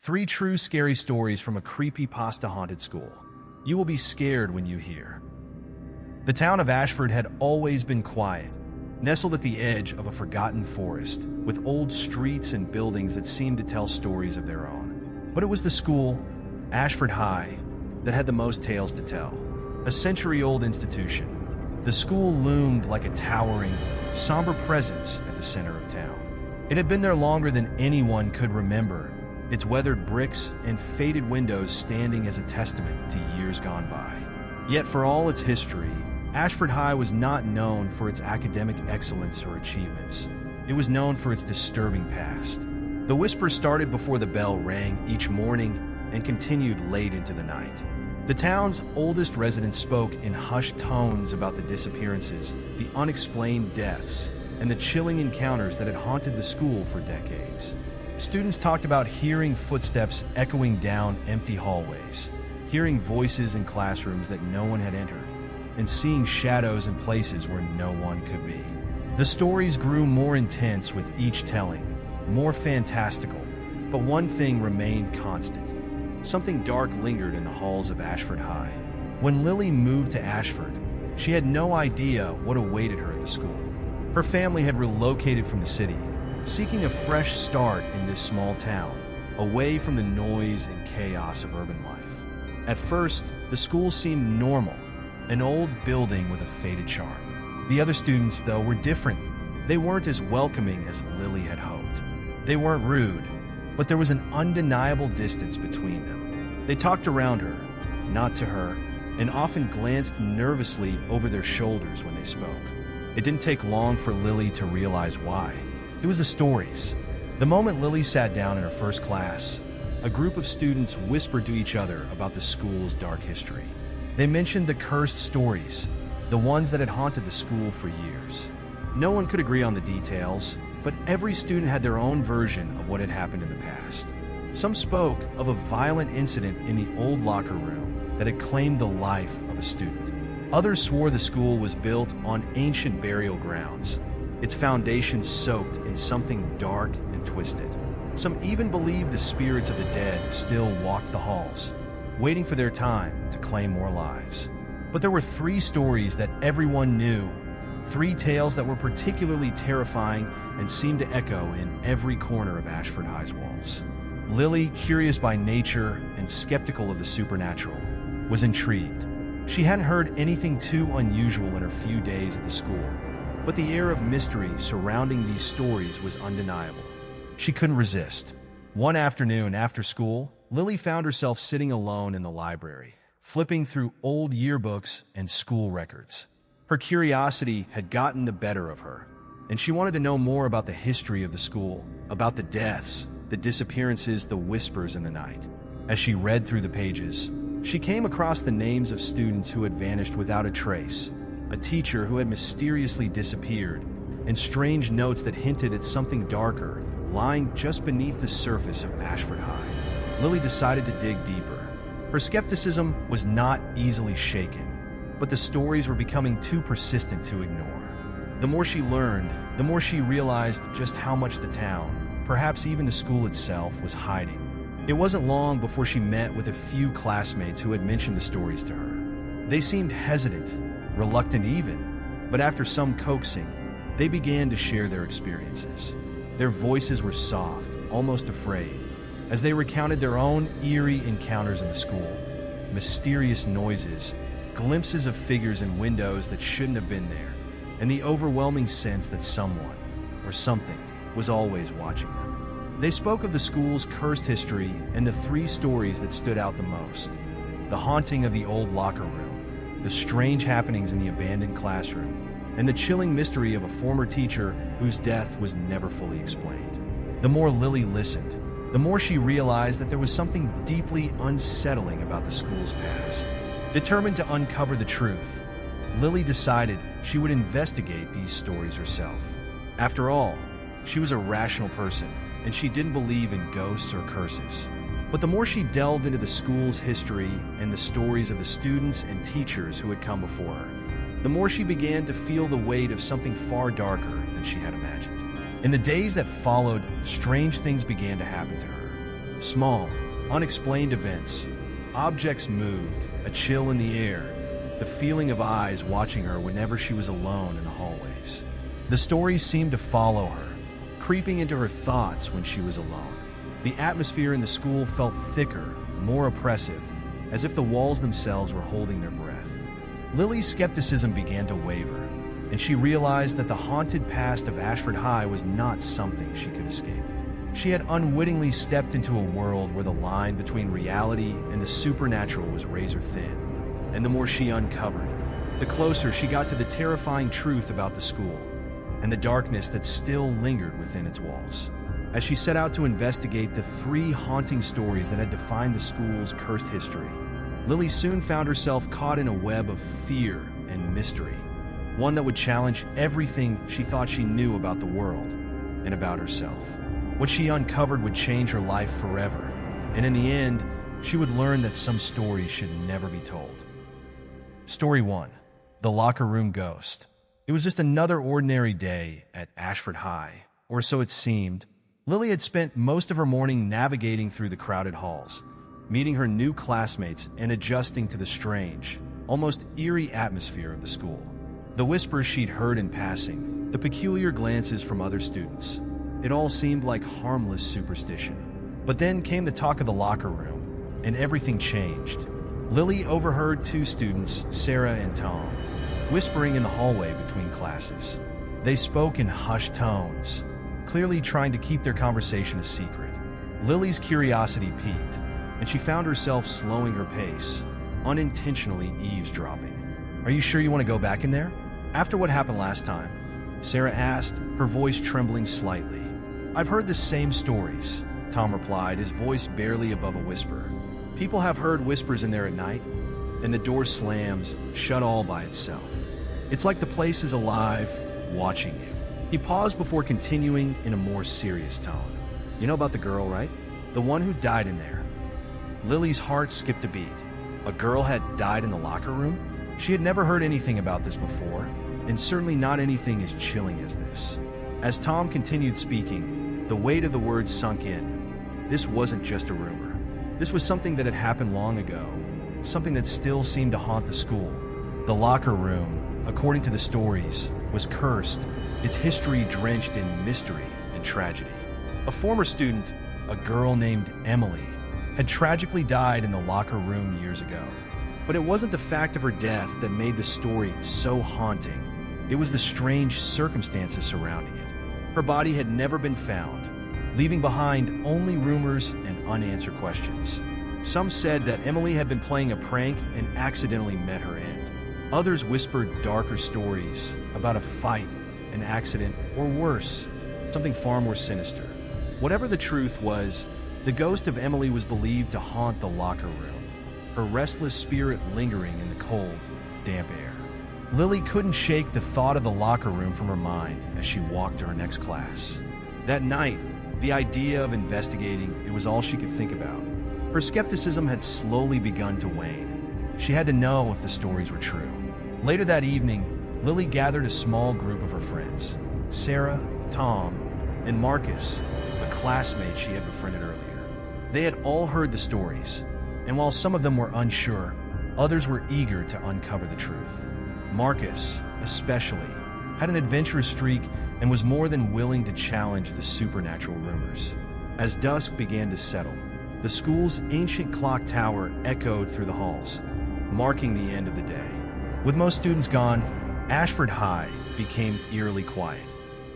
3 true scary stories from a creepypasta haunted school. You will be scared when you hear. The town of Ashford had always been quiet, nestled at the edge of a forgotten forest, with old streets and buildings that seemed to tell stories of their own. But it was the school, Ashford High, that had the most tales to tell. A century-old institution, the school loomed like a towering, somber presence at the center of town. It had been there longer than anyone could remember, its weathered bricks and faded windows standing as a testament to years gone by. Yet for all its history, Ashford High was not known for its academic excellence or achievements. It was known for its disturbing past. The whisper started before the bell rang each morning and continued late into the night. The town's oldest residents spoke in hushed tones about the disappearances, the unexplained deaths, and the chilling encounters that had haunted the school for decades. Students talked about hearing footsteps echoing down empty hallways, hearing voices in classrooms that no one had entered, and seeing shadows in places where no one could be. The stories grew more intense with each telling, more fantastical, but one thing remained constant. Something dark lingered in the halls of Ashford High. When Lily moved to Ashford, she had no idea what awaited her at the school. Her family had relocated from the city, seeking a fresh start in this small town, away from the noise and chaos of urban life. At first, the school seemed normal, an old building with a faded charm. The other students, though, were different. They weren't as welcoming as Lily had hoped. They weren't rude, but there was an undeniable distance between them. They talked around her, not to her, and often glanced nervously over their shoulders when they spoke. It didn't take long for Lily to realize why. It was the stories. The moment Lily sat down in her first class, a group of students whispered to each other about the school's dark history. They mentioned the cursed stories, the ones that had haunted the school for years. No one could agree on the details, but every student had their own version of what had happened in the past. Some spoke of a violent incident in the old locker room that had claimed the life of a student. Others swore the school was built on ancient burial grounds, its foundation soaked in something dark and twisted. Some even believed the spirits of the dead still walked the halls, waiting for their time to claim more lives. But there were 3 stories that everyone knew, 3 tales that were particularly terrifying and seemed to echo in every corner of Ashford High's walls. Lily, curious by nature and skeptical of the supernatural, was intrigued. She hadn't heard anything too unusual in her few days at the school, but the air of mystery surrounding these stories was undeniable. She couldn't resist. One afternoon after school, Lily found herself sitting alone in the library, flipping through old yearbooks and school records. Her curiosity had gotten the better of her, and she wanted to know more about the history of the school, about the deaths, the disappearances, the whispers in the night. As she read through the pages, she came across the names of students who had vanished without a trace, a teacher who had mysteriously disappeared, and strange notes that hinted at something darker lying just beneath the surface of Ashford High. Lily decided to dig deeper. Her skepticism was not easily shaken, but the stories were becoming too persistent to ignore. The more she learned, the more she realized just how much the town, perhaps even the school itself, was hiding. It wasn't long before she met with a few classmates who had mentioned the stories to her. They seemed hesitant, reluctant even, but after some coaxing, they began to share their experiences. Their voices were soft, almost afraid, as they recounted their own eerie encounters in the school. Mysterious noises, glimpses of figures in windows that shouldn't have been there, and the overwhelming sense that someone, or something, was always watching them. They spoke of the school's cursed history and the 3 stories that stood out the most: the haunting of the old locker room, the strange happenings in the abandoned classroom, and the chilling mystery of a former teacher whose death was never fully explained. The more Lily listened, the more she realized that there was something deeply unsettling about the school's past. Determined to uncover the truth, Lily decided she would investigate these stories herself. After all, she was a rational person, and she didn't believe in ghosts or curses. But the more she delved into the school's history and the stories of the students and teachers who had come before her, the more she began to feel the weight of something far darker than she had imagined. In the days that followed, strange things began to happen to her. Small, unexplained events. Objects moved, a chill in the air, the feeling of eyes watching her whenever she was alone in the hallways. The stories seemed to follow her, creeping into her thoughts when she was alone. The atmosphere in the school felt thicker, more oppressive, as if the walls themselves were holding their breath. Lily's skepticism began to waver, and she realized that the haunted past of Ashford High was not something she could escape. She had unwittingly stepped into a world where the line between reality and the supernatural was razor thin. And the more she uncovered, the closer she got to the terrifying truth about the school and the darkness that still lingered within its walls. As she set out to investigate the 3 haunting stories that had defined the school's cursed history, Lily soon found herself caught in a web of fear and mystery, one that would challenge everything she thought she knew about the world and about herself. What she uncovered would change her life forever, and in the end, she would learn that some stories should never be told. Story 1. The Locker Room Ghost. It was just another ordinary day at Ashford High, or so it seemed. Lily had spent most of her morning navigating through the crowded halls, meeting her new classmates and adjusting to the strange, almost eerie atmosphere of the school. The whispers she'd heard in passing, the peculiar glances from other students, it all seemed like harmless superstition. But then came the talk of the locker room, and everything changed. Lily overheard 2 students, Sarah and Tom, whispering in the hallway between classes. They spoke in hushed tones, clearly trying to keep their conversation a secret. Lily's curiosity piqued, and she found herself slowing her pace, unintentionally eavesdropping. "Are you sure you want to go back in there? After what happened last time?" Sarah asked, her voice trembling slightly. "I've heard the same stories," Tom replied, his voice barely above a whisper. "People have heard whispers in there at night, and the door slams, shut all by itself. It's like the place is alive, watching you." He paused before continuing in a more serious tone. "You know about the girl, right? The one who died in there." Lily's heart skipped a beat. A girl had died in the locker room? She had never heard anything about this before, and certainly not anything as chilling as this. As Tom continued speaking, the weight of the words sunk in. This wasn't just a rumor. This was something that had happened long ago, something that still seemed to haunt the school. The locker room, according to the stories, was cursed, its history drenched in mystery and tragedy. A former student, a girl named Emily, had tragically died in the locker room years ago. But it wasn't the fact of her death that made the story so haunting. It was the strange circumstances surrounding it. Her body had never been found, leaving behind only rumors and unanswered questions. Some said that Emily had been playing a prank and accidentally met her end. Others whispered darker stories about a fight, an accident, or worse, something far more sinister. Whatever the truth was, the ghost of Emily was believed to haunt the locker room, her restless spirit lingering in the cold, damp air. Lily couldn't shake the thought of the locker room from her mind as she walked to her next class. That night, the idea of investigating, it was all she could think about. Her skepticism had slowly begun to wane. She had to know if the stories were true. Later that evening, Lily gathered a small group of her friends, Sarah, Tom, and Marcus, a classmate she had befriended earlier. They had all heard the stories, and while some of them were unsure, others were eager to uncover the truth. Marcus, especially, had an adventurous streak and was more than willing to challenge the supernatural rumors. As dusk began to settle, the school's ancient clock tower echoed through the halls, marking the end of the day. With most students gone, Ashford High became eerily quiet.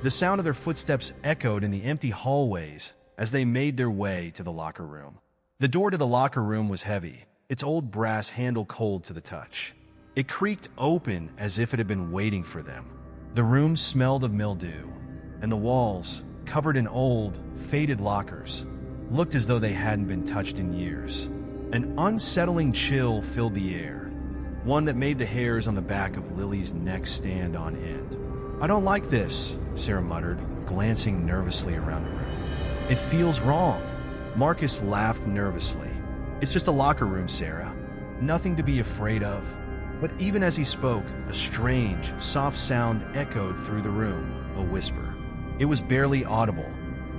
The sound of their footsteps echoed in the empty hallways as they made their way to the locker room. The door to the locker room was heavy, its old brass handle cold to the touch. It creaked open as if it had been waiting for them. The room smelled of mildew, and the walls, covered in old, faded lockers, looked as though they hadn't been touched in years. An unsettling chill filled the air, one that made the hairs on the back of Lily's neck stand on end. "I don't like this," Sarah muttered, glancing nervously around the room. "It feels wrong." Marcus laughed nervously. "It's just a locker room, Sarah. Nothing to be afraid of." But even as he spoke, a strange, soft sound echoed through the room, a whisper. It was barely audible,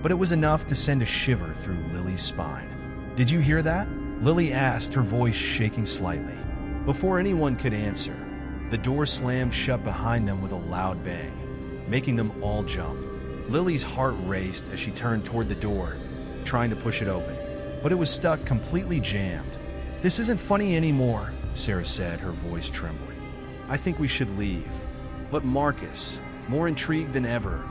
but it was enough to send a shiver through Lily's spine. Did you hear that? Lily asked, her voice shaking slightly. Before anyone could answer, the door slammed shut behind them with a loud bang, making them all jump. Lily's heart raced as she turned toward the door, trying to push it open, but it was stuck completely jammed. "This isn't funny anymore," Sarah said, her voice trembling. "I think we should leave." But Marcus, more intrigued than ever,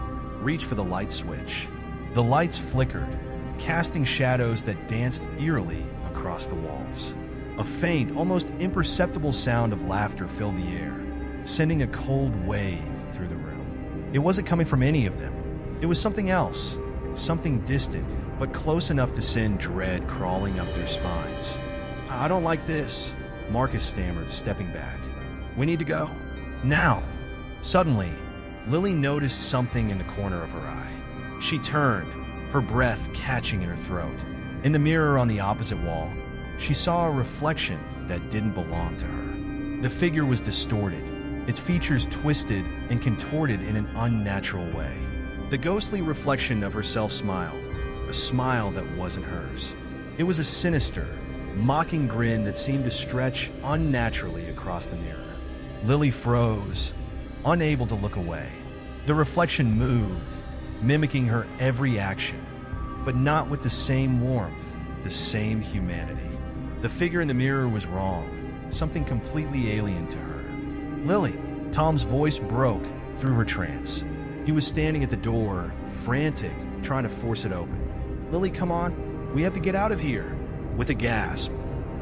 reached for the light switch. The lights flickered, casting shadows that danced eerily across the walls. A faint, almost imperceptible sound of laughter filled the air, sending a cold wave through the room. It wasn't coming from any of them. It was something else, something distant, but close enough to send dread crawling up their spines. "I don't like this," Marcus stammered, stepping back. "We need to go. Now." Suddenly, Lily noticed something in the corner of her eye. She turned, her breath catching in her throat. In the mirror on the opposite wall, she saw a reflection that didn't belong to her. The figure was distorted, its features twisted and contorted in an unnatural way. The ghostly reflection of herself smiled, a smile that wasn't hers. It was a sinister, mocking grin that seemed to stretch unnaturally across the mirror. Lily froze, unable to look away. The reflection moved, mimicking her every action, but not with the same warmth, the same humanity. The figure in the mirror was wrong, something completely alien to her. "Lily!" Tom's voice broke through her trance. He was standing at the door, frantic, trying to force it open. "Lily, come on, we have to get out of here." With a gasp,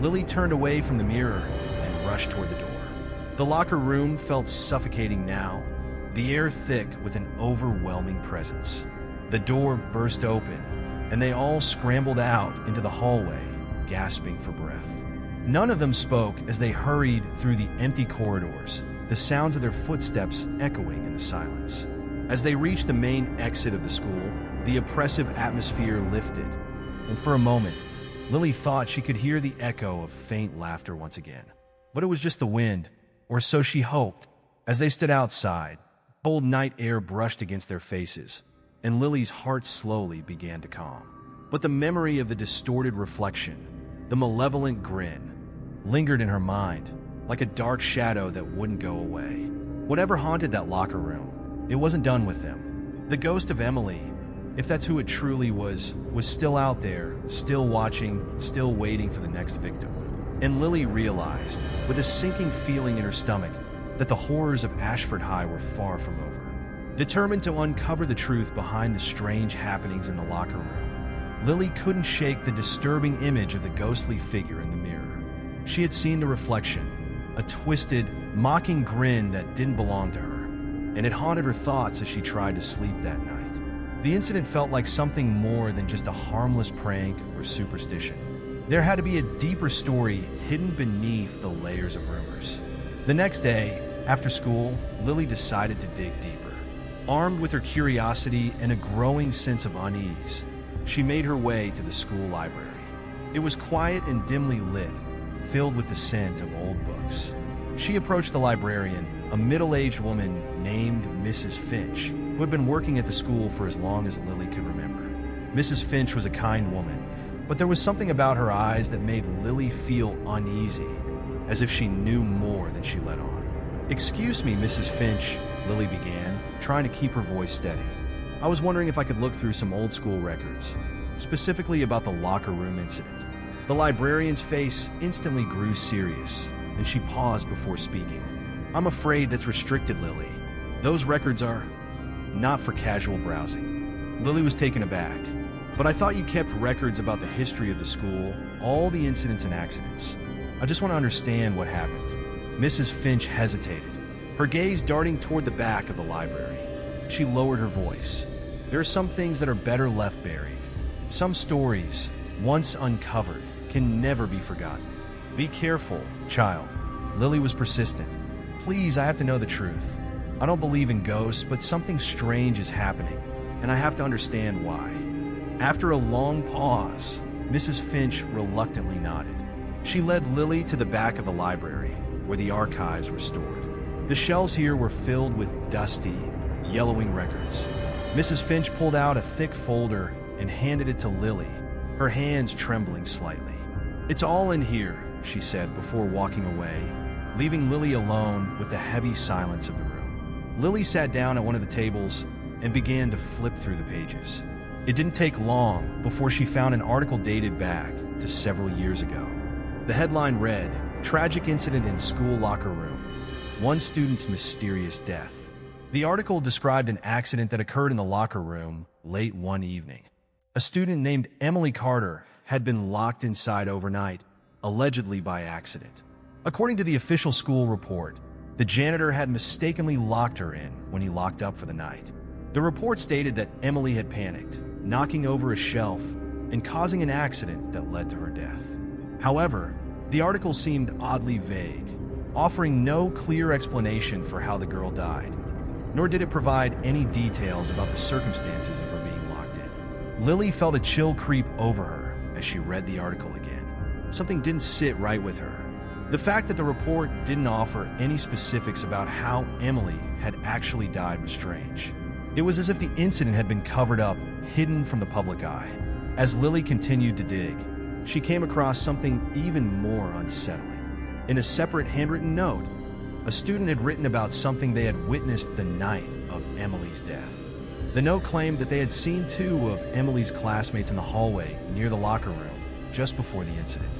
Lily turned away from the mirror and rushed toward the door. The locker room felt suffocating now, the air thick with an overwhelming presence. The door burst open, and they all scrambled out into the hallway, gasping for breath. None of them spoke as they hurried through the empty corridors, the sounds of their footsteps echoing in the silence. As they reached the main exit of the school, the oppressive atmosphere lifted, and for a moment, Lily thought she could hear the echo of faint laughter once again. But it was just the wind, or so she hoped. As they stood outside, cold night air brushed against their faces, and Lily's heart slowly began to calm. But the memory of the distorted reflection, the malevolent grin, lingered in her mind, like a dark shadow that wouldn't go away. Whatever haunted that locker room, it wasn't done with them. The ghost of Emily, if that's who it truly was still out there, still watching, still waiting for the next victim. And Lily realized, with a sinking feeling in her stomach, that the horrors of Ashford High were far from over. Determined to uncover the truth behind the strange happenings in the locker room, Lily couldn't shake the disturbing image of the ghostly figure in the mirror. She had seen the reflection, a twisted, mocking grin that didn't belong to her, and it haunted her thoughts as she tried to sleep that night. The incident felt like something more than just a harmless prank or superstition. There had to be a deeper story hidden beneath the layers of rumors. The next day, after school, Lily decided to dig deeper. Armed with her curiosity and a growing sense of unease, she made her way to the school library. It was quiet and dimly lit, filled with the scent of old books. She approached the librarian, a middle-aged woman named Mrs. Finch, who had been working at the school for as long as Lily could remember. Mrs. Finch was a kind woman, but there was something about her eyes that made Lily feel uneasy, as if she knew more than she let on. "Excuse me, Mrs. Finch," Lily began, trying to keep her voice steady. "I was wondering if I could look through some old school records, specifically about the locker room incident." The librarian's face instantly grew serious, and she paused before speaking. "I'm afraid that's restricted, Lily. Those records are not for casual browsing." Lily was taken aback. "But I thought you kept records about the history of the school, all the incidents and accidents. I just want to understand what happened." Mrs. Finch hesitated, her gaze darting toward the back of the library. She lowered her voice. "There are some things that are better left buried. Some stories, once uncovered, can never be forgotten. Be careful, child." Lily was persistent. "Please, I have to know the truth. I don't believe in ghosts, but something strange is happening, and I have to understand why." After a long pause, Mrs. Finch reluctantly nodded. She led Lily to the back of the library, where the archives were stored. The shelves here were filled with dusty, yellowing records. Mrs. Finch pulled out a thick folder and handed it to Lily, her hands trembling slightly. "It's all in here," she said before walking away, leaving Lily alone with the heavy silence of the room. Lily sat down at one of the tables and began to flip through the pages. It didn't take long before she found an article dated back to several years ago. The headline read, "Tragic Incident in School Locker Room. One Student's Mysterious Death." The article described an accident that occurred in the locker room late one evening. A student named Emily Carter had been locked inside overnight, allegedly by accident. According to the official school report, the janitor had mistakenly locked her in when he locked up for the night. The report stated that Emily had panicked, knocking over a shelf and causing an accident that led to her death. However, the article seemed oddly vague, offering no clear explanation for how the girl died, nor did it provide any details about the circumstances of her being locked in. Lily felt a chill creep over her as she read the article again. Something didn't sit right with her. The fact that the report didn't offer any specifics about how Emily had actually died was strange. It was as if the incident had been covered up, hidden from the public eye. As Lily continued to dig, she came across something even more unsettling. In a separate handwritten note, a student had written about something they had witnessed the night of Emily's death. The note claimed that they had seen two of Emily's classmates in the hallway near the locker room just before the incident.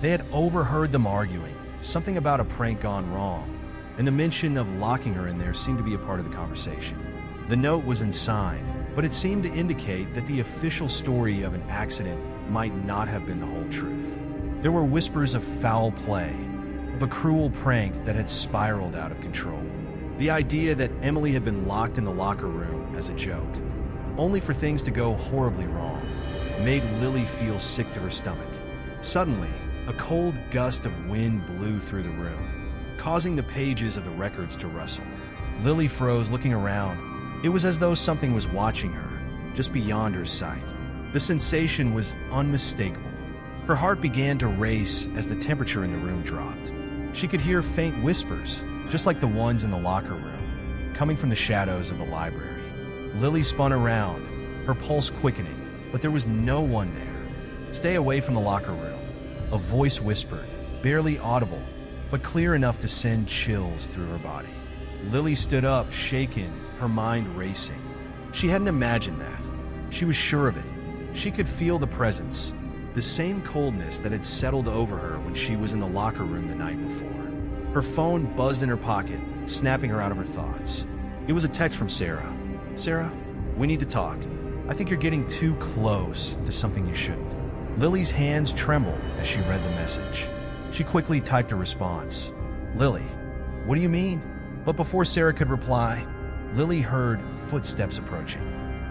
They had overheard them arguing, something about a prank gone wrong, and the mention of locking her in there seemed to be a part of the conversation. The note was unsigned, but it seemed to indicate that the official story of an accident might not have been the whole truth. There were whispers of foul play, of a cruel prank that had spiraled out of control. The idea that Emily had been locked in the locker room as a joke, only for things to go horribly wrong, made Lily feel sick to her stomach. Suddenly, a cold gust of wind blew through the room, causing the pages of the records to rustle. Lily froze, looking around. It was as though something was watching her, just beyond her sight. The sensation was unmistakable. Her heart began to race as the temperature in the room dropped. She could hear faint whispers, just like the ones in the locker room, coming from the shadows of the library. Lily spun around, her pulse quickening, but there was no one there. "Stay away from the locker room," a voice whispered, barely audible, but clear enough to send chills through her body. Lily stood up, shaken, her mind racing. She hadn't imagined that. She was sure of it. She could feel the presence, the same coldness that had settled over her when she was in the locker room the night before. Her phone buzzed in her pocket, snapping her out of her thoughts. It was a text from Sarah. "Sarah, we need to talk. I think you're getting too close to something you shouldn't." Lily's hands trembled as she read the message. She quickly typed a response. "Lily, what do you mean?" But before Sarah could reply, Lily heard footsteps approaching.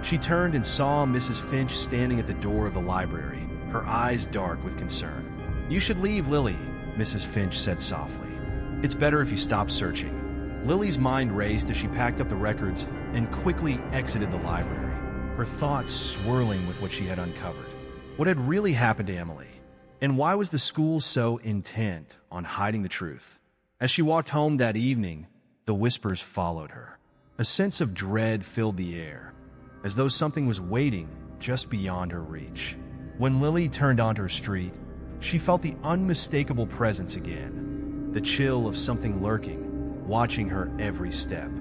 She turned and saw Mrs. Finch standing at the door of the library, her eyes dark with concern. "You should leave, Lily," Mrs. Finch said softly. "It's better if you stop searching." Lily's mind raced as she packed up the records and quickly exited the library, her thoughts swirling with what she had uncovered. What had really happened to Emily? And why was the school so intent on hiding the truth? As she walked home that evening, the whispers followed her. A sense of dread filled the air, as though something was waiting just beyond her reach. When Lily turned onto her street, she felt the unmistakable presence again, the chill of something lurking, watching her every step.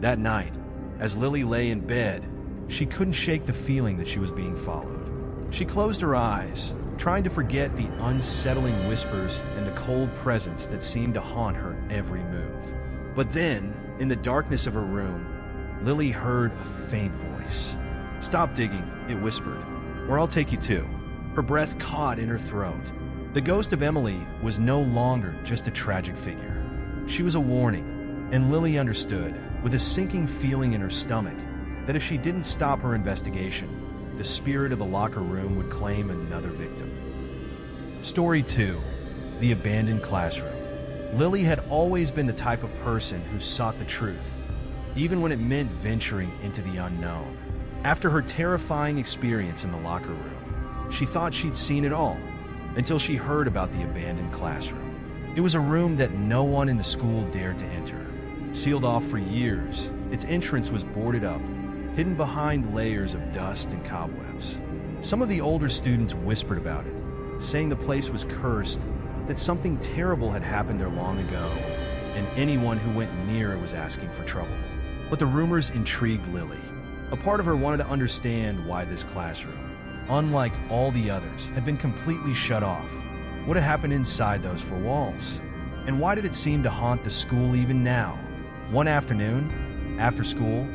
That night, as Lily lay in bed, she couldn't shake the feeling that she was being followed. She closed her eyes, trying to forget the unsettling whispers and the cold presence that seemed to haunt her every move. But then, in the darkness of her room, Lily heard a faint voice. "Stop digging," it whispered, "or I'll take you too." Her breath caught in her throat. The ghost of Emily was no longer just a tragic figure. She was a warning, and Lily understood, with a sinking feeling in her stomach, that if she didn't stop her investigation, the spirit of the locker room would claim another victim. Story 2. The Abandoned Classroom. Lily had always been the type of person who sought the truth, even when it meant venturing into the unknown. After her terrifying experience in the locker room, she thought she'd seen it all, until she heard about the abandoned classroom. It was a room that no one in the school dared to enter. Sealed off for years, its entrance was boarded up, hidden behind layers of dust and cobwebs. Some of the older students whispered about it, saying the place was cursed, that something terrible had happened there long ago, and anyone who went near it was asking for trouble. But the rumors intrigued Lily. A part of her wanted to understand why this classroom, unlike all the others, had been completely shut off. What had happened inside those four walls? And why did it seem to haunt the school even now? One afternoon, after school,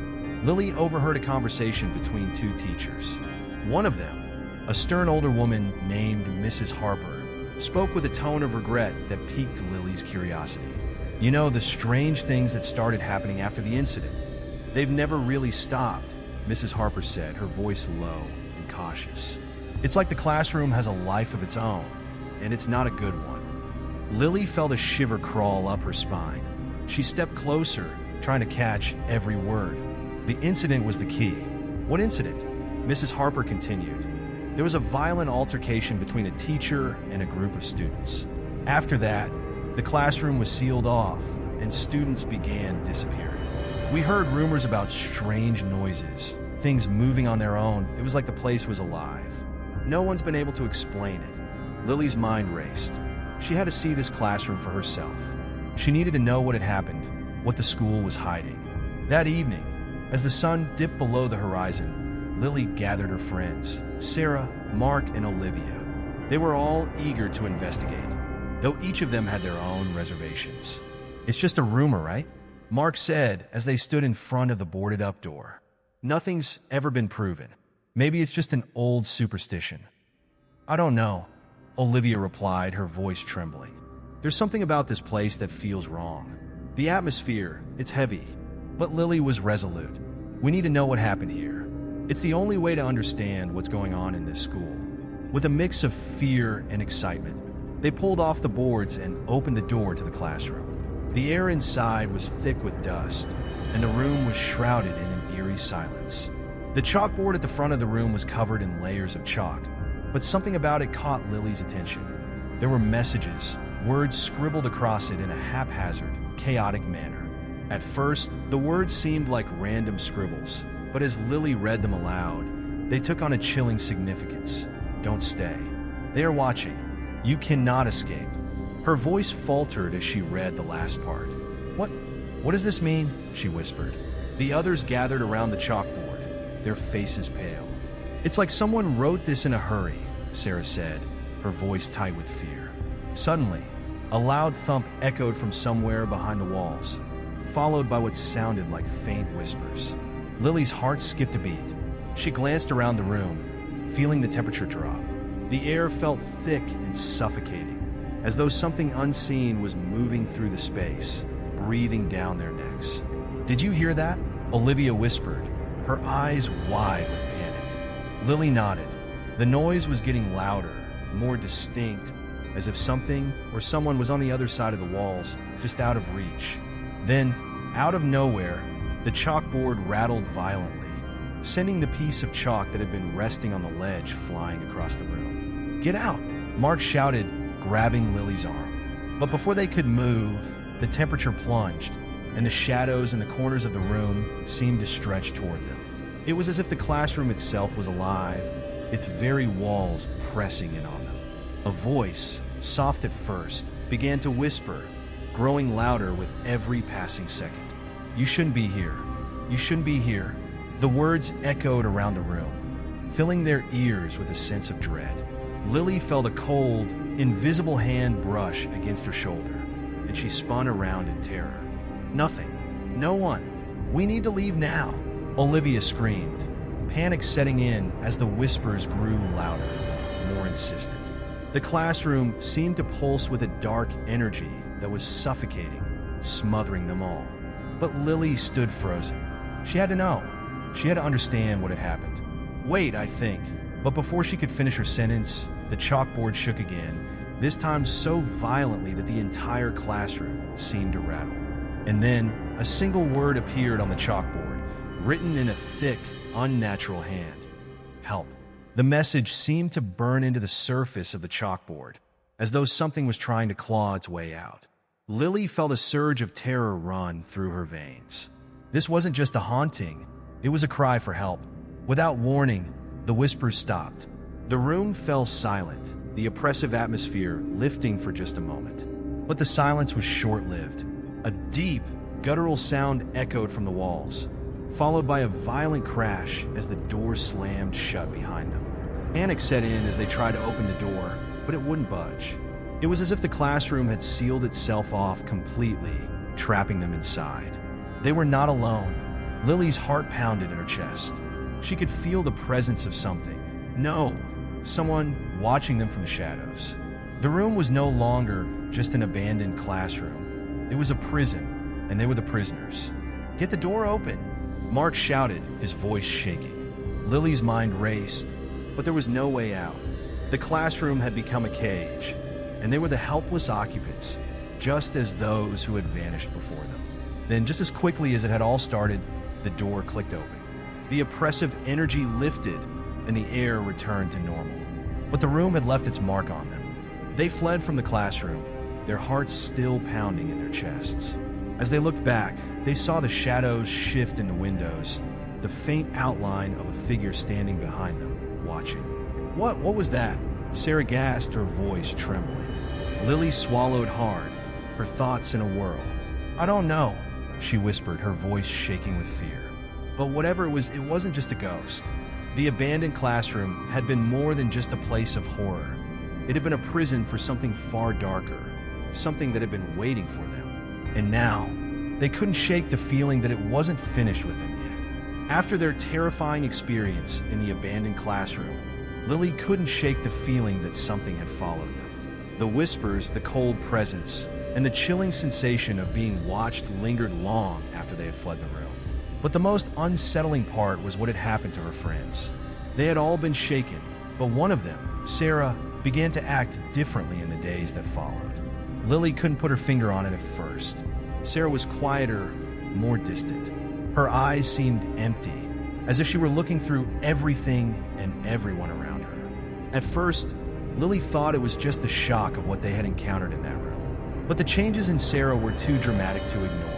Lily overheard a conversation between two teachers. One of them, a stern older woman named Mrs. Harper, spoke with a tone of regret that piqued Lily's curiosity. You know, the strange things that started happening after the incident. They've never really stopped, Mrs. Harper said, her voice low and cautious. It's like the classroom has a life of its own, and it's not a good one. Lily felt a shiver crawl up her spine. She stepped closer, trying to catch every word. The incident was the key. What incident? Mrs. Harper continued. There was a violent altercation between a teacher and a group of students. After that, the classroom was sealed off, and students began disappearing. We heard rumors about strange noises, things moving on their own. It was like the place was alive. No one's been able to explain it. Lily's mind raced. She had to see this classroom for herself. She needed to know what had happened, what the school was hiding. That evening, as the sun dipped below the horizon, Lily gathered her friends, Sarah, Mark, and Olivia. They were all eager to investigate, though each of them had their own reservations. It's just a rumor, right? Mark said as they stood in front of the boarded-up door. Nothing's ever been proven. Maybe it's just an old superstition. I don't know, Olivia replied, her voice trembling. There's something about this place that feels wrong. The atmosphere, it's heavy. But Lily was resolute. We need to know what happened here. It's the only way to understand what's going on in this school. With a mix of fear and excitement, they pulled off the boards and opened the door to the classroom. The air inside was thick with dust, and the room was shrouded in an eerie silence. The chalkboard at the front of the room was covered in layers of chalk, but something about it caught Lily's attention. There were messages, words scribbled across it in a haphazard, chaotic manner. At first, the words seemed like random scribbles, but as Lily read them aloud, they took on a chilling significance. Don't stay. They are watching. You cannot escape. Her voice faltered as she read the last part. What does this mean? She whispered. The others gathered around the chalkboard, their faces pale. It's like someone wrote this in a hurry, Sarah said, her voice tight with fear. Suddenly, a loud thump echoed from somewhere behind the walls, followed by what sounded like faint whispers. Lily's heart skipped a beat. She glanced around the room, feeling the temperature drop. The air felt thick and suffocating, as though something unseen was moving through the space, breathing down their necks. Did you hear that? Olivia whispered, her eyes wide with panic. Lily nodded. The noise was getting louder, more distinct, as if something or someone was on the other side of the walls, just out of reach. Then, out of nowhere, the chalkboard rattled violently, sending the piece of chalk that had been resting on the ledge flying across the room. Get out! Mark shouted, grabbing Lily's arm. But before they could move, the temperature plunged, and the shadows in the corners of the room seemed to stretch toward them. It was as if the classroom itself was alive, its very walls pressing in on them. A voice, soft at first, began to whisper, growing louder with every passing second. You shouldn't be here. You shouldn't be here. The words echoed around the room, filling their ears with a sense of dread. Lily felt a cold, invisible hand brush against her shoulder, and she spun around in terror. Nothing. No one. We need to leave now, Olivia screamed, panic setting in as the whispers grew louder, more insistent. The classroom seemed to pulse with a dark energy that was suffocating, smothering them all. But Lily stood frozen. She had to know. She had to understand what had happened. Wait, I think. But before she could finish her sentence, the chalkboard shook again, this time so violently that the entire classroom seemed to rattle. And then, a single word appeared on the chalkboard, written in a thick, unnatural hand. Help. The message seemed to burn into the surface of the chalkboard, as though something was trying to claw its way out. Lily felt a surge of terror run through her veins. This wasn't just a haunting, it was a cry for help. Without warning, the whispers stopped, The room fell silent, the oppressive atmosphere lifting for just a moment. But the silence was short-lived. A deep, guttural sound echoed from the walls, followed by a violent crash as the door slammed shut behind them. Panic set in as they tried to open the door, but it wouldn't budge. It was as if the classroom had sealed itself off completely, trapping them inside. They were not alone. Lily's heart pounded in her chest. She could feel the presence of something. No, someone watching them from the shadows. The room was no longer just an abandoned classroom. It was a prison, and they were the prisoners. "Get the door open," Mark shouted, his voice shaking. Lily's mind raced, but there was no way out. The classroom had become a cage, and they were the helpless occupants, just as those who had vanished before them. Then, just as quickly as it had all started, the door clicked open. The oppressive energy lifted, and the air returned to normal. But the room had left its mark on them. They fled from the classroom, their hearts still pounding in their chests. As they looked back, they saw the shadows shift in the windows, the faint outline of a figure standing behind them, watching. What was that?" Sarah gasped, her voice trembling. Lily swallowed hard, her thoughts in a whirl. "I don't know," she whispered, her voice shaking with fear. But whatever it was, it wasn't just a ghost. The abandoned classroom had been more than just a place of horror. It had been a prison for something far darker, something that had been waiting for them. And now, they couldn't shake the feeling that it wasn't finished with them yet. After their terrifying experience in the abandoned classroom, Lily couldn't shake the feeling that something had followed them. The whispers, the cold presence, and the chilling sensation of being watched lingered long after they had fled the room. But the most unsettling part was what had happened to her friends. They had all been shaken, but one of them, Sarah, began to act differently in the days that followed. Lily couldn't put her finger on it at first. Sarah was quieter, more distant. Her eyes seemed empty, as if she were looking through everything and everyone around her. At first, Lily thought it was just the shock of what they had encountered in that room. But the changes in Sarah were too dramatic to ignore.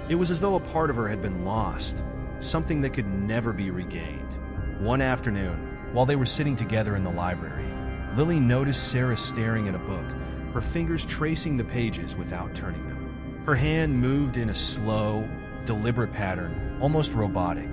It was as though a part of her had been lost, something that could never be regained. One afternoon, while they were sitting together in the library, Lily noticed Sarah staring at a book, her fingers tracing the pages without turning them. Her hand moved in a slow, deliberate pattern, almost robotic.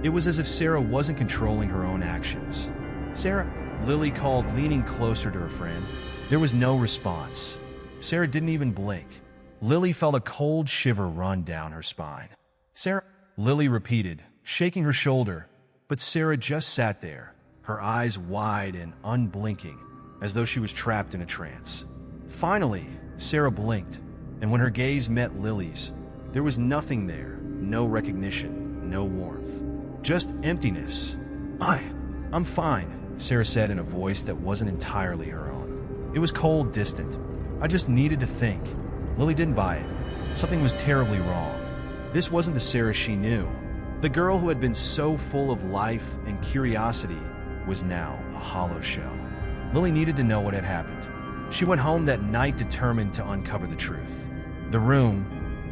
It was as if Sarah wasn't controlling her own actions. "Sarah," Lily called, leaning closer to her friend. There was no response. Sarah didn't even blink. Lily felt a cold shiver run down her spine. "Sarah," Lily repeated, shaking her shoulder, but Sarah just sat there, her eyes wide and unblinking, as though she was trapped in a trance. Finally, Sarah blinked, and when her gaze met Lily's, there was nothing there, no recognition, no warmth, just emptiness. I'm fine," Sarah said in a voice that wasn't entirely her own. It was cold, distant. "I just needed to think." Lily didn't buy it. Something was terribly wrong. This wasn't the Sarah she knew. The girl who had been so full of life and curiosity was now a hollow shell. Lily needed to know what had happened. She went home that night determined to uncover the truth. The room,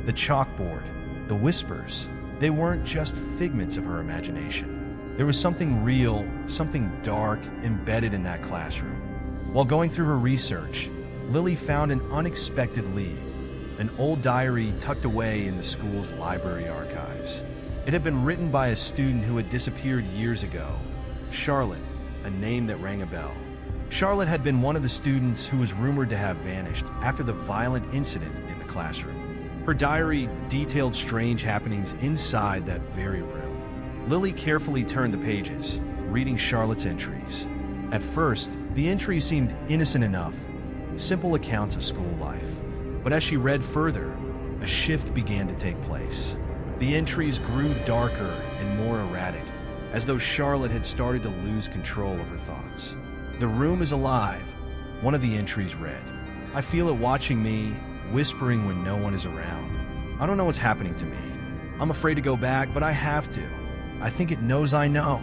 the chalkboard, the whispers, they weren't just figments of her imagination. There was something real, something dark embedded in that classroom. While going through her research, Lily found an unexpected lead. An old diary tucked away in the school's library archives. It had been written by a student who had disappeared years ago. Charlotte, a name that rang a bell. Charlotte had been one of the students who was rumored to have vanished after the violent incident in the classroom. Her diary detailed strange happenings inside that very room. Lily carefully turned the pages, reading Charlotte's entries. At first, the entries seemed innocent enough, simple accounts of school life. But as she read further, a shift began to take place. The entries grew darker and more erratic, as though Charlotte had started to lose control of her thoughts. "The room is alive," one of the entries read. "I feel it watching me, whispering when no one is around. I don't know what's happening to me. I'm afraid to go back, but I have to. I think it knows I know."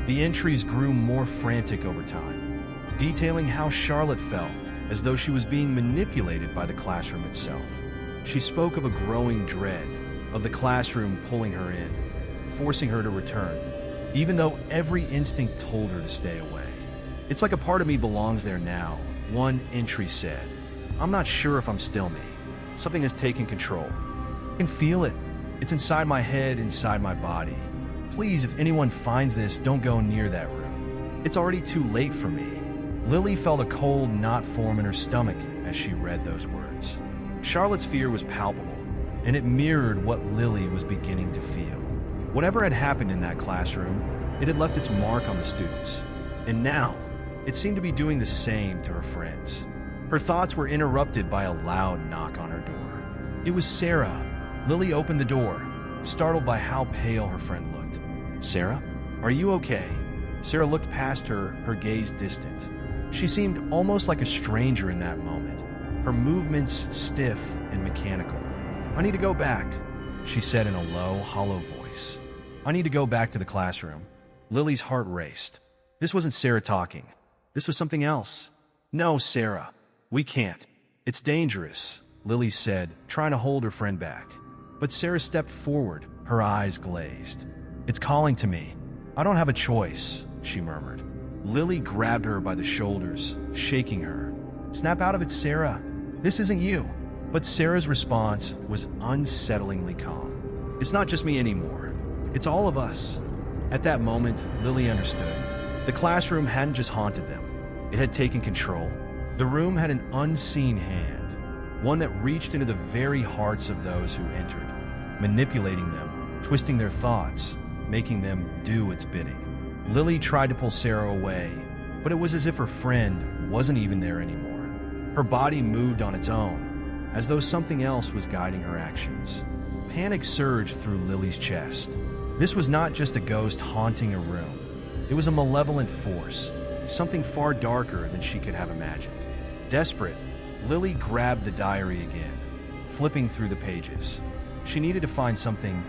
The entries grew more frantic over time, detailing how Charlotte felt, as though she was being manipulated by the classroom itself. She spoke of a growing dread, of the classroom pulling her in, forcing her to return, even though every instinct told her to stay away. It's like a part of me belongs there now, one entry said. I'm not sure if I'm still me. Something has taken control. I can feel it. It's inside my head, inside my body. Please, if anyone finds this, don't go near that room. It's already too late for me. Lily felt a cold knot form in her stomach as she read those words. Charlotte's fear was palpable, and it mirrored what Lily was beginning to feel. Whatever had happened in that classroom, it had left its mark on the students. And now, it seemed to be doing the same to her friends. Her thoughts were interrupted by a loud knock on her door. It was Sarah. Lily opened the door, startled by how pale her friend looked. Sarah, are you okay? Sarah looked past her, her gaze distant. She seemed almost like a stranger in that moment, her movements stiff and mechanical. I need to go back, she said in a low, hollow voice. I need to go back to the classroom. Lily's heart raced. This wasn't Sarah talking. This was something else. No, Sarah, we can't. It's dangerous, Lily said, trying to hold her friend back. But Sarah stepped forward, her eyes glazed. It's calling to me. I don't have a choice, she murmured. Lily grabbed her by the shoulders, shaking her. Snap out of it, Sarah. This isn't you. But Sarah's response was unsettlingly calm. It's not just me anymore. It's all of us. At that moment, Lily understood. The classroom hadn't just haunted them. It had taken control. The room had an unseen hand, one that reached into the very hearts of those who entered, manipulating them, twisting their thoughts, making them do its bidding. Lily tried to pull Sarah away, but it was as if her friend wasn't even there anymore. Her body moved on its own, as though something else was guiding her actions. Panic surged through Lily's chest. This was not just a ghost haunting a room. It was a malevolent force, something far darker than she could have imagined. Desperate, Lily grabbed the diary again, flipping through the pages. She needed to find something,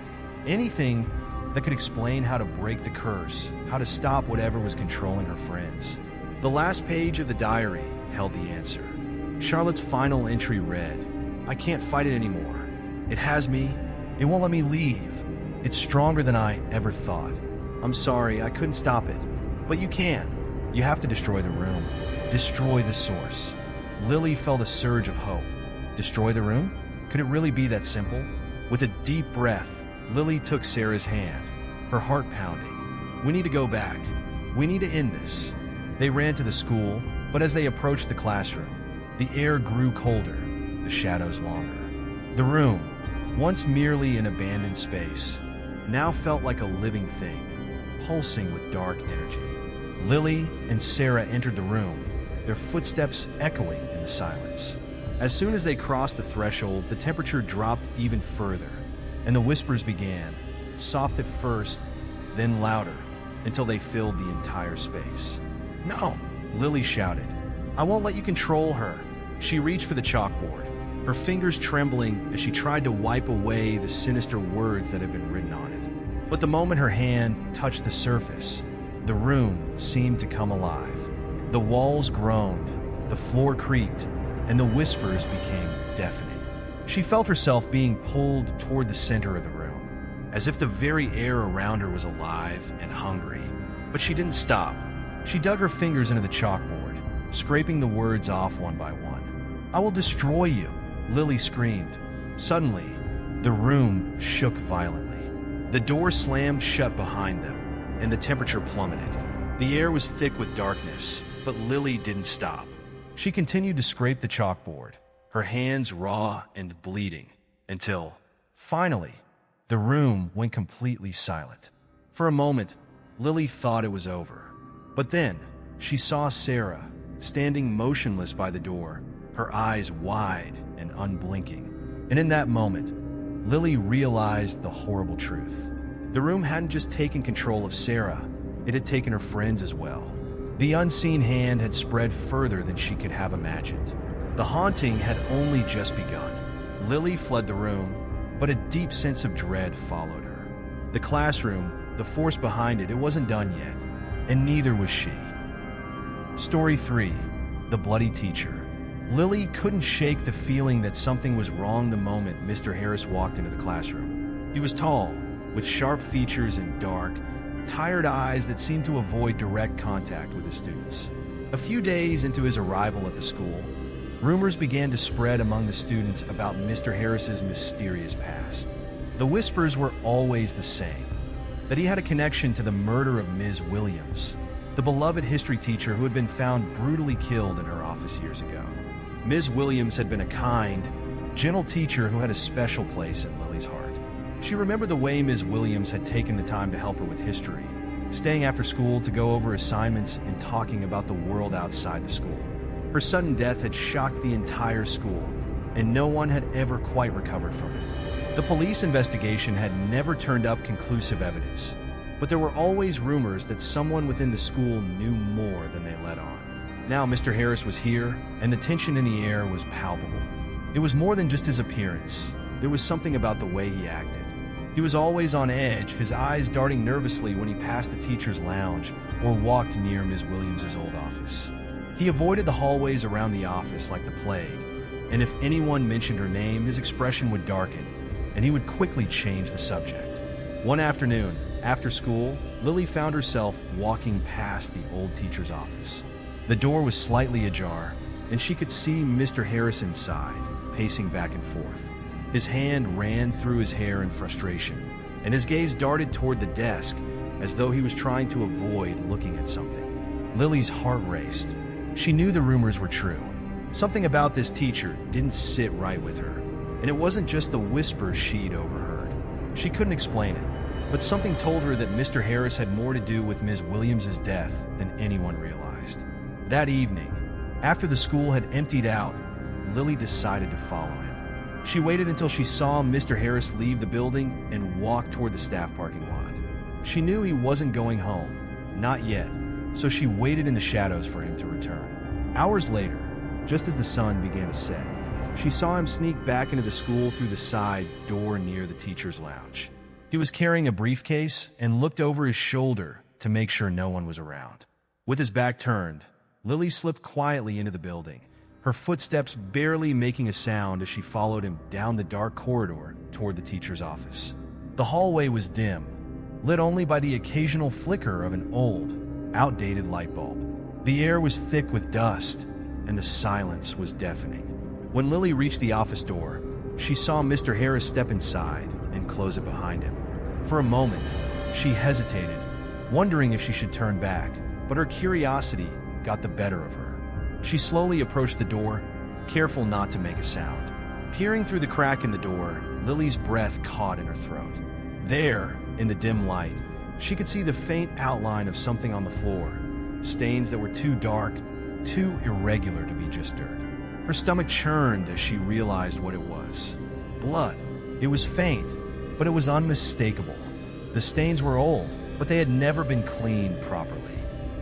anything, that could explain how to break the curse, how to stop whatever was controlling her friends. The last page of the diary held the answer. Charlotte's final entry read, I can't fight it anymore. It has me. It won't let me leave. It's stronger than I ever thought. I'm sorry, I couldn't stop it. But you can. You have to destroy the room. Destroy the source. Lily felt a surge of hope. Destroy the room? Could it really be that simple? With a deep breath, Lily took Sarah's hand, her heart pounding. We need to go back. We need to end this. They ran to the school, but as they approached the classroom, the air grew colder, the shadows longer. The room, once merely an abandoned space, now felt like a living thing, pulsing with dark energy. Lily and Sarah entered the room, their footsteps echoing in the silence. As soon as they crossed the threshold, the temperature dropped even further, and the whispers began, soft at first, then louder, until they filled the entire space. No, Lily shouted. I won't let you control her. She reached for the chalkboard, her fingers trembling as she tried to wipe away the sinister words that had been written on it. But the moment her hand touched the surface, the room seemed to come alive. The walls groaned, the floor creaked, and the whispers became deafening. She felt herself being pulled toward the center of the room, as if the very air around her was alive and hungry. But she didn't stop. She dug her fingers into the chalkboard, scraping the words off one by one. I will destroy you, Lily screamed. Suddenly, the room shook violently. The door slammed shut behind them, and the temperature plummeted. The air was thick with darkness, but Lily didn't stop. She continued to scrape the chalkboard, her hands raw and bleeding, until, finally, the room went completely silent. For a moment, Lily thought it was over. But then, she saw Sarah, standing motionless by the door, her eyes wide and unblinking. And in that moment, Lily realized the horrible truth. The room hadn't just taken control of Sarah, it had taken her friends as well. The unseen hand had spread further than she could have imagined. The haunting had only just begun. Lily fled the room, but a deep sense of dread followed her. The classroom, the force behind it, it wasn't done yet, and neither was she. Story 3. The Bloody Teacher. Lily couldn't shake the feeling that something was wrong the moment Mr. Harris walked into the classroom. He was tall, with sharp features and dark, tired eyes that seemed to avoid direct contact with his students. A few days into his arrival at the school, rumors began to spread among the students about Mr. Harris's mysterious past. The whispers were always the same, that he had a connection to the murder of Ms. Williams, the beloved history teacher who had been found brutally killed in her office years ago. Ms. Williams had been a kind, gentle teacher who had a special place in Lily's heart. She remembered the way Ms. Williams had taken the time to help her with history, staying after school to go over assignments and talking about the world outside the school. Her sudden death had shocked the entire school, and no one had ever quite recovered from it. The police investigation had never turned up conclusive evidence, but there were always rumors that someone within the school knew more than they let on. Now Mr. Harris was here, and the tension in the air was palpable. It was more than just his appearance. There was something about the way he acted. He was always on edge, his eyes darting nervously when he passed the teacher's lounge or walked near Ms. Williams' old office. He avoided the hallways around the office like the plague, and if anyone mentioned her name, his expression would darken, and he would quickly change the subject. One afternoon, after school, Lily found herself walking past the old teacher's office. The door was slightly ajar, and she could see Mr. Harris inside, pacing back and forth. His hand ran through his hair in frustration, and his gaze darted toward the desk as though he was trying to avoid looking at something. Lily's heart raced. She knew the rumors were true. Something about this teacher didn't sit right with her, and it wasn't just the whispers she'd overheard. She couldn't explain it, but something told her that Mr. Harris had more to do with Ms. Williams' death than anyone realized. That evening, after the school had emptied out, Lily decided to follow him. She waited until she saw Mr. Harris leave the building and walk toward the staff parking lot. She knew he wasn't going home, not yet, so she waited in the shadows for him to return. Hours later, just as the sun began to set, she saw him sneak back into the school through the side door near the teacher's lounge. He was carrying a briefcase and looked over his shoulder to make sure no one was around. With his back turned, Lily slipped quietly into the building, her footsteps barely making a sound as she followed him down the dark corridor toward the teacher's office. The hallway was dim, lit only by the occasional flicker of an old, outdated light bulb. The air was thick with dust, and the silence was deafening. When Lily reached the office door, she saw Mr. Harris step inside and close it behind him. For a moment, she hesitated, wondering if she should turn back, but her curiosity got the better of her. She slowly approached the door, careful not to make a sound. Peering through the crack in the door, Lily's breath caught in her throat. There, in the dim light, she could see the faint outline of something on the floor, stains that were too dark, too irregular to be just dirt. Her stomach churned as she realized what it was. Blood. It was faint, but it was unmistakable. The stains were old, but they had never been cleaned properly.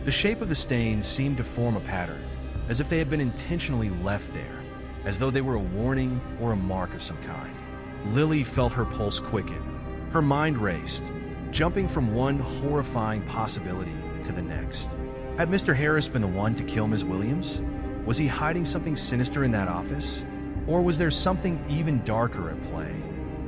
The shape of the stains seemed to form a pattern, as if they had been intentionally left there, as though they were a warning or a mark of some kind. Lily felt her pulse quicken. Her mind raced, jumping from one horrifying possibility to the next. Had Mr. Harris been the one to kill Ms. Williams? Was he hiding something sinister in that office? Or was there something even darker at play?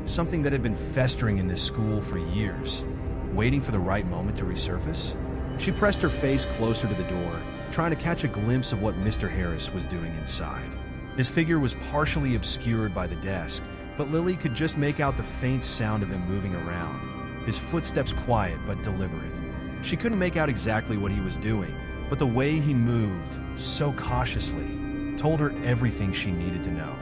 Something that had been festering in this school for years, waiting for the right moment to resurface? She pressed her face closer to the door, trying to catch a glimpse of what Mr. Harris was doing inside. His figure was partially obscured by the desk, but Lily could just make out the faint sound of him moving around, his footsteps quiet but deliberate. She couldn't make out exactly what he was doing, but the way he moved, so cautiously, told her everything she needed to know.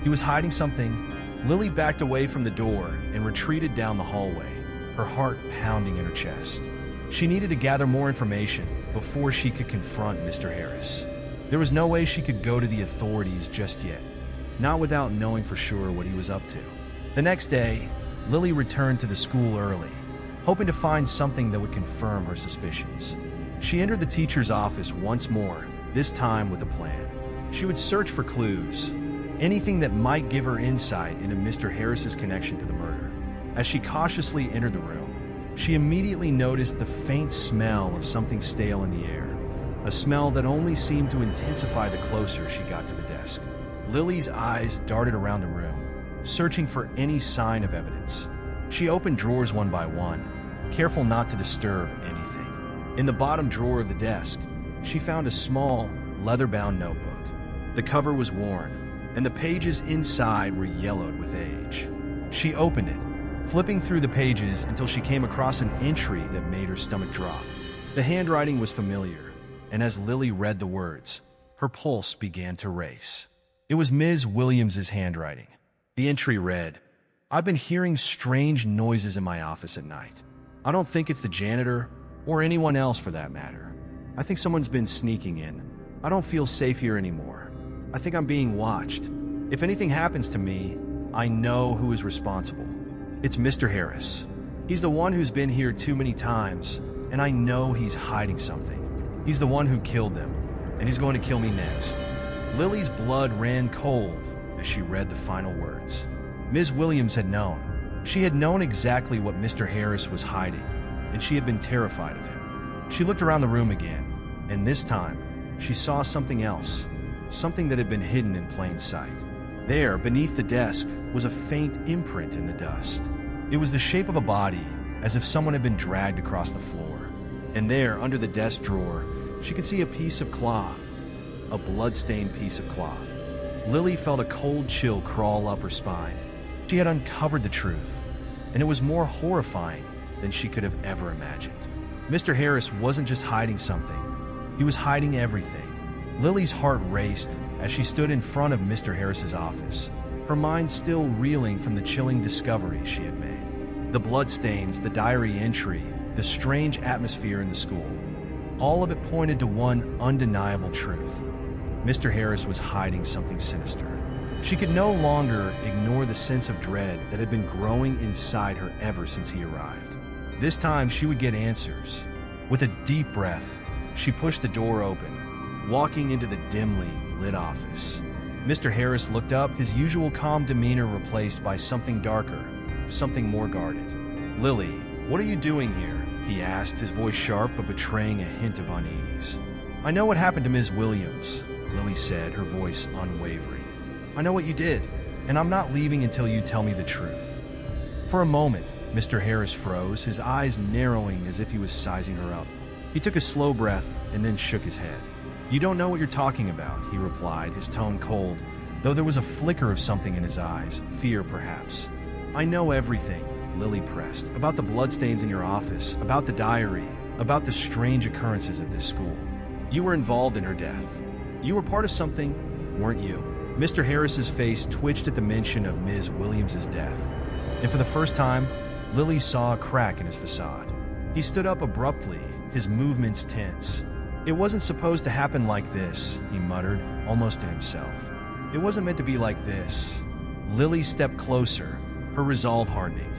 He was hiding something. Lily backed away from the door and retreated down the hallway, her heart pounding in her chest. She needed to gather more information before she could confront Mr. Harris. There was no way she could go to the authorities just yet, not without knowing for sure what he was up to. The next day, Lily returned to the school early, hoping to find something that would confirm her suspicions. She entered the teacher's office once more, this time with a plan. She would search for clues, anything that might give her insight into Mr. Harris's connection to the murder. As she cautiously entered the room, she immediately noticed the faint smell of something stale in the air, a smell that only seemed to intensify the closer she got to the desk. Lily's eyes darted around the room, searching for any sign of evidence. She opened drawers one by one, careful not to disturb anything. In the bottom drawer of the desk, she found a small, leather-bound notebook. The cover was worn, and the pages inside were yellowed with age. She opened it, flipping through the pages until she came across an entry that made her stomach drop. The handwriting was familiar, and as Lily read the words, her pulse began to race. It was Ms. Williams's handwriting. The entry read, "I've been hearing strange noises in my office at night. I don't think it's the janitor, or anyone else for that matter. I think someone's been sneaking in. I don't feel safe here anymore. I think I'm being watched. If anything happens to me, I know who is responsible. It's Mr. Harris. He's the one who's been here too many times, and I know he's hiding something. He's the one who killed them, and he's going to kill me next." Lily's blood ran cold as she read the final words. Ms. Williams had known. She had known exactly what Mr. Harris was hiding, and she had been terrified of him. She looked around the room again, and this time, she saw something else, something that had been hidden in plain sight. There, beneath the desk, was a faint imprint in the dust. It was the shape of a body, as if someone had been dragged across the floor. And there, under the desk drawer, she could see a piece of cloth, a blood-stained piece of cloth. Lily felt a cold chill crawl up her spine. She had uncovered the truth, and it was more horrifying than she could have ever imagined. Mr. Harris wasn't just hiding something, he was hiding everything. Lily's heart raced as she stood in front of Mr. Harris's office, her mind still reeling from the chilling discovery she had made. The bloodstains, the diary entry, the strange atmosphere in the school, all of it pointed to one undeniable truth. Mr. Harris was hiding something sinister. She could no longer ignore the sense of dread that had been growing inside her ever since he arrived. This time she would get answers. With a deep breath, she pushed the door open, walking into the dimly lit office. Mr. Harris looked up, his usual calm demeanor replaced by something darker, something more guarded. "Lily, what are you doing here?" he asked, his voice sharp but betraying a hint of unease. "I know what happened to Ms. Williams," Lily said, her voice unwavering. "I know what you did, and I'm not leaving until you tell me the truth." For a moment, Mr. Harris froze, his eyes narrowing as if he was sizing her up. He took a slow breath and then shook his head. "You don't know what you're talking about," he replied, his tone cold, though there was a flicker of something in his eyes, fear perhaps. "I know everything," Lily pressed, "about the bloodstains in your office, about the diary, about the strange occurrences at this school. You were involved in her death. You were part of something, weren't you?" Mr. Harris's face twitched at the mention of Ms. Williams's death, and for the first time, Lily saw a crack in his facade. He stood up abruptly, his movements tense. "It wasn't supposed to happen like this," he muttered, almost to himself. "It wasn't meant to be like this." Lily stepped closer, her resolve hardening.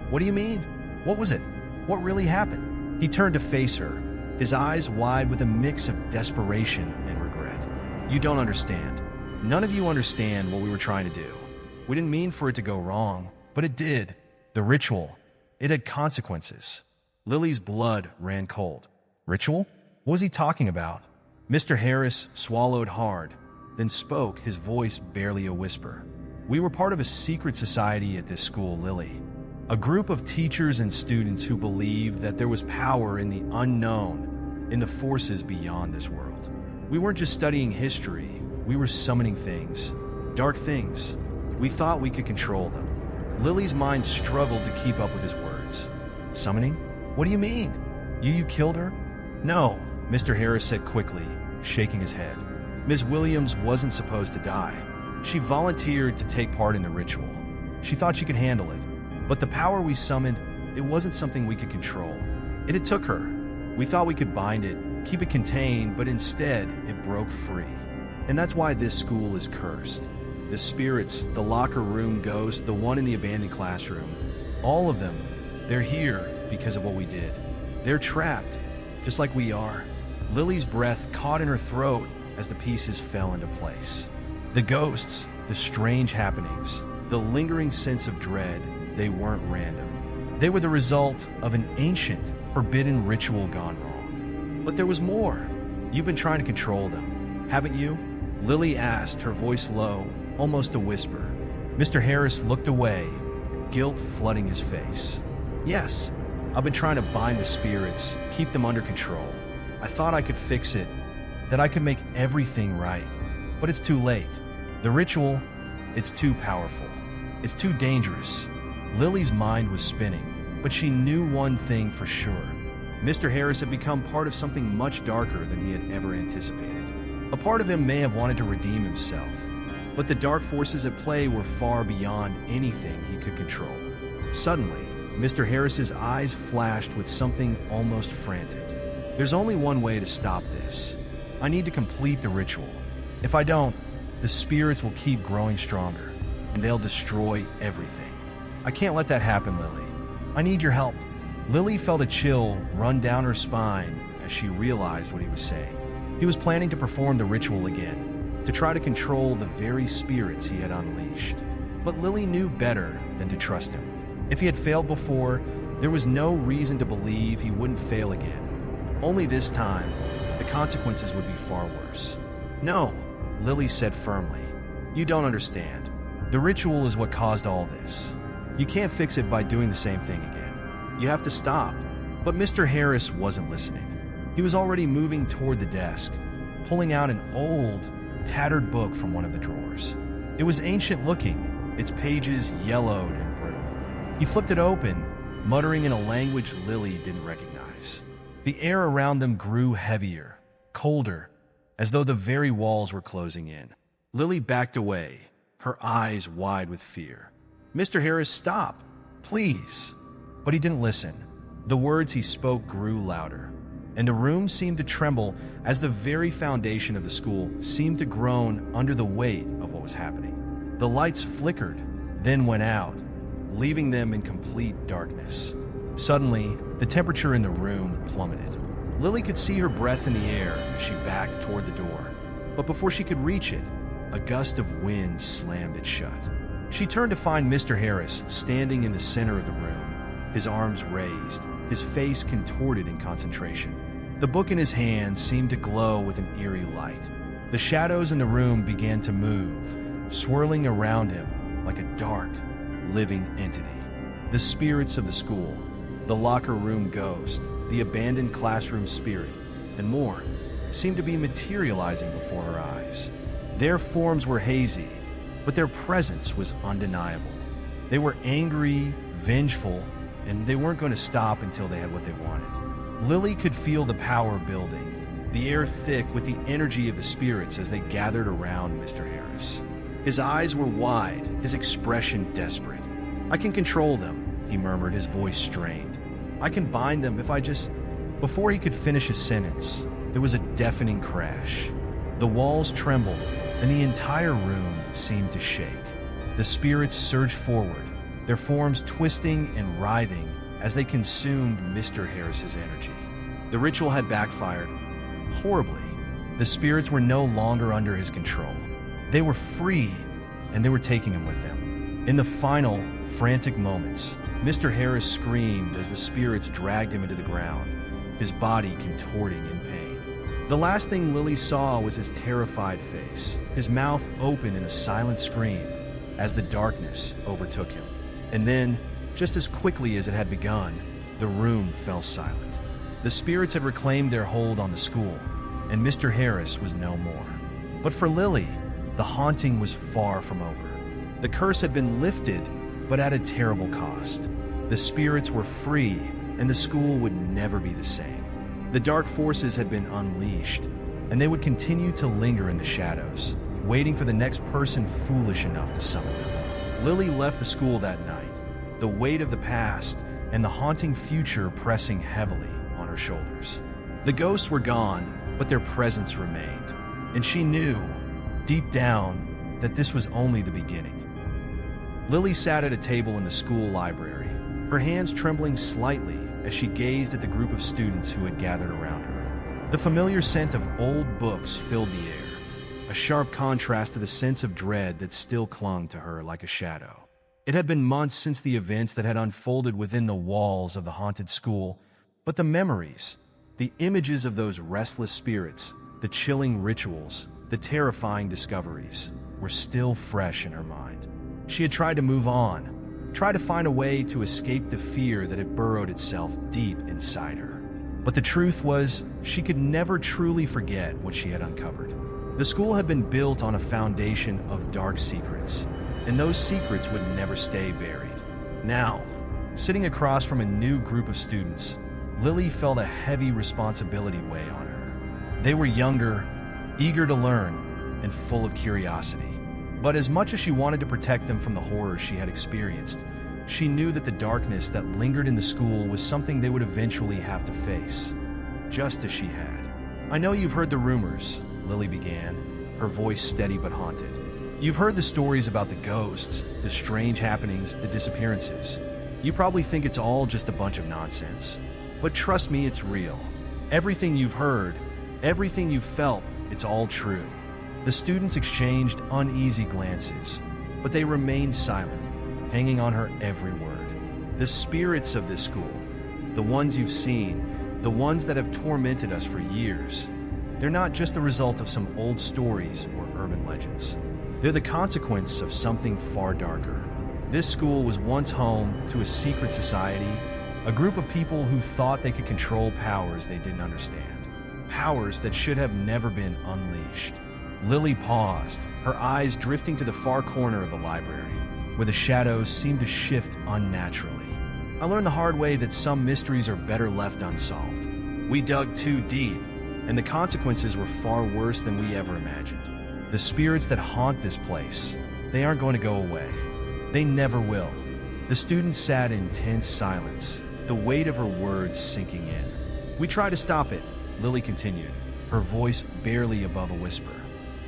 "What do you mean? What was it? What really happened?" He turned to face her, his eyes wide with a mix of desperation and regret. "You don't understand. None of you understand what we were trying to do. We didn't mean for it to go wrong, but it did. The ritual, it had consequences." Lily's blood ran cold. Ritual? What was he talking about? Mr. Harris swallowed hard, then spoke, his voice barely a whisper. "We were part of a secret society at this school, Lily. A group of teachers and students who believed that there was power in the unknown, in the forces beyond this world. We weren't just studying history, we were summoning things, dark things. We thought we could control them." Lily's mind struggled to keep up with his words. "Summoning? What do you mean? You killed her?" "No," Mr. Harris said quickly, shaking his head. "Ms. Williams wasn't supposed to die. She volunteered to take part in the ritual. She thought she could handle it. But the power we summoned, it wasn't something we could control. It took her. We thought we could bind it, keep it contained, but instead, it broke free. And that's why this school is cursed. The spirits, the locker room ghost, the one in the abandoned classroom, all of them, they're here because of what we did. They're trapped, just like we are." Lily's breath caught in her throat as the pieces fell into place. The ghosts, the strange happenings, the lingering sense of dread, they weren't random. They were the result of an ancient, forbidden ritual gone wrong. But there was more. "You've been trying to control them, haven't you?" Lily asked, her voice low, almost a whisper. Mr. Harris looked away, guilt flooding his face. "Yes, I've been trying to bind the spirits, keep them under control. I thought I could fix it, that I could make everything right. But it's too late. The ritual, it's too powerful. It's too dangerous. Lily's mind was spinning, but she knew one thing for sure. Mr. Harris had become part of something much darker than he had ever anticipated. A part of him may have wanted to redeem himself, but the dark forces at play were far beyond anything he could control. Suddenly, Mr. Harris's eyes flashed with something almost frantic. There's only one way to stop this. I need to complete the ritual. If I don't, the spirits will keep growing stronger, and they'll destroy everything. I can't let that happen, Lily. I need your help. Lily felt a chill run down her spine as she realized what he was saying. He was planning to perform the ritual again, to try to control the very spirits he had unleashed. But Lily knew better than to trust him. If he had failed before, there was no reason to believe he wouldn't fail again. Only this time, the consequences would be far worse. No, Lily said firmly. You don't understand. The ritual is what caused all this. You can't fix it by doing the same thing again. You have to stop. But Mr. Harris wasn't listening. He was already moving toward the desk, pulling out an old, tattered book from one of the drawers. It was ancient looking, its pages yellowed and brittle. He flipped it open, muttering in a language Lily didn't recognize. The air around them grew heavier, colder, as though the very walls were closing in. Lily backed away, her eyes wide with fear. Mr. Harris, stop, please. But he didn't listen. The words he spoke grew louder, and the room seemed to tremble as the very foundation of the school seemed to groan under the weight of what was happening. The lights flickered, then went out, leaving them in complete darkness. Suddenly, the temperature in the room plummeted. Lily could see her breath in the air as she backed toward the door. But before she could reach it, a gust of wind slammed it shut. She turned to find Mr. Harris standing in the center of the room, his arms raised, his face contorted in concentration. The book in his hand seemed to glow with an eerie light. The shadows in the room began to move, swirling around him like a dark, living entity. The spirits of the school, the locker room ghost, the abandoned classroom spirit, and more, seemed to be materializing before her eyes. Their forms were hazy, but their presence was undeniable. They were angry, vengeful, and they weren't going to stop until they had what they wanted. Lily could feel the power building, the air thick with the energy of the spirits as they gathered around Mr. Harris. His eyes were wide, his expression desperate. I can control them, he murmured, his voice strained. I can bind them if I just... Before he could finish his sentence, there was a deafening crash. The walls trembled, and the entire room seemed to shake. The spirits surged forward, their forms twisting and writhing as they consumed Mr. Harris's energy. The ritual had backfired horribly. The spirits were no longer under his control. They were free, and they were taking him with them. In the final, frantic moments, Mr. Harris screamed as the spirits dragged him into the ground, his body contorting in pain. The last thing Lily saw was his terrified face, his mouth open in a silent scream as the darkness overtook him. And then, just as quickly as it had begun, the room fell silent. The spirits had reclaimed their hold on the school, and Mr. Harris was no more. But for Lily, the haunting was far from over. The curse had been lifted, but at a terrible cost. The spirits were free, and the school would never be the same. The dark forces had been unleashed, and they would continue to linger in the shadows, waiting for the next person foolish enough to summon them. Lily left the school that night, the weight of the past and the haunting future pressing heavily on her shoulders. The ghosts were gone, but their presence remained, and she knew, deep down, that this was only the beginning. Lily sat at a table in the school library, her hands trembling slightly as she gazed at the group of students who had gathered around her. The familiar scent of old books filled the air, a sharp contrast to the sense of dread that still clung to her like a shadow. It had been months since the events that had unfolded within the walls of the haunted school, but the memories, the images of those restless spirits, the chilling rituals, the terrifying discoveries, were still fresh in her mind. She had tried to move on, tried to find a way to escape the fear that had burrowed itself deep inside her. But the truth was, she could never truly forget what she had uncovered. The school had been built on a foundation of dark secrets, and those secrets would never stay buried. Now, sitting across from a new group of students, Lily felt a heavy responsibility weigh on her. They were younger, eager to learn, and full of curiosity. But as much as she wanted to protect them from the horrors she had experienced, she knew that the darkness that lingered in the school was something they would eventually have to face, just as she had. "I know you've heard the rumors," Lily began, her voice steady but haunted. "You've heard the stories about the ghosts, the strange happenings, the disappearances. You probably think it's all just a bunch of nonsense. But trust me, it's real. Everything you've heard, everything you've felt, it's all true." The students exchanged uneasy glances, but they remained silent, hanging on her every word. "The spirits of this school, the ones you've seen, the ones that have tormented us for years, they're not just the result of some old stories or urban legends. They're the consequence of something far darker. This school was once home to a secret society, a group of people who thought they could control powers they didn't understand, powers that should have never been unleashed." Lily paused, her eyes drifting to the far corner of the library, where the shadows seemed to shift unnaturally. "I learned the hard way that some mysteries are better left unsolved. We dug too deep, and the consequences were far worse than we ever imagined. The spirits that haunt this place, they aren't going to go away. They never will." The students sat in tense silence, the weight of her words sinking in. "We tried to stop it," Lily continued, her voice barely above a whisper.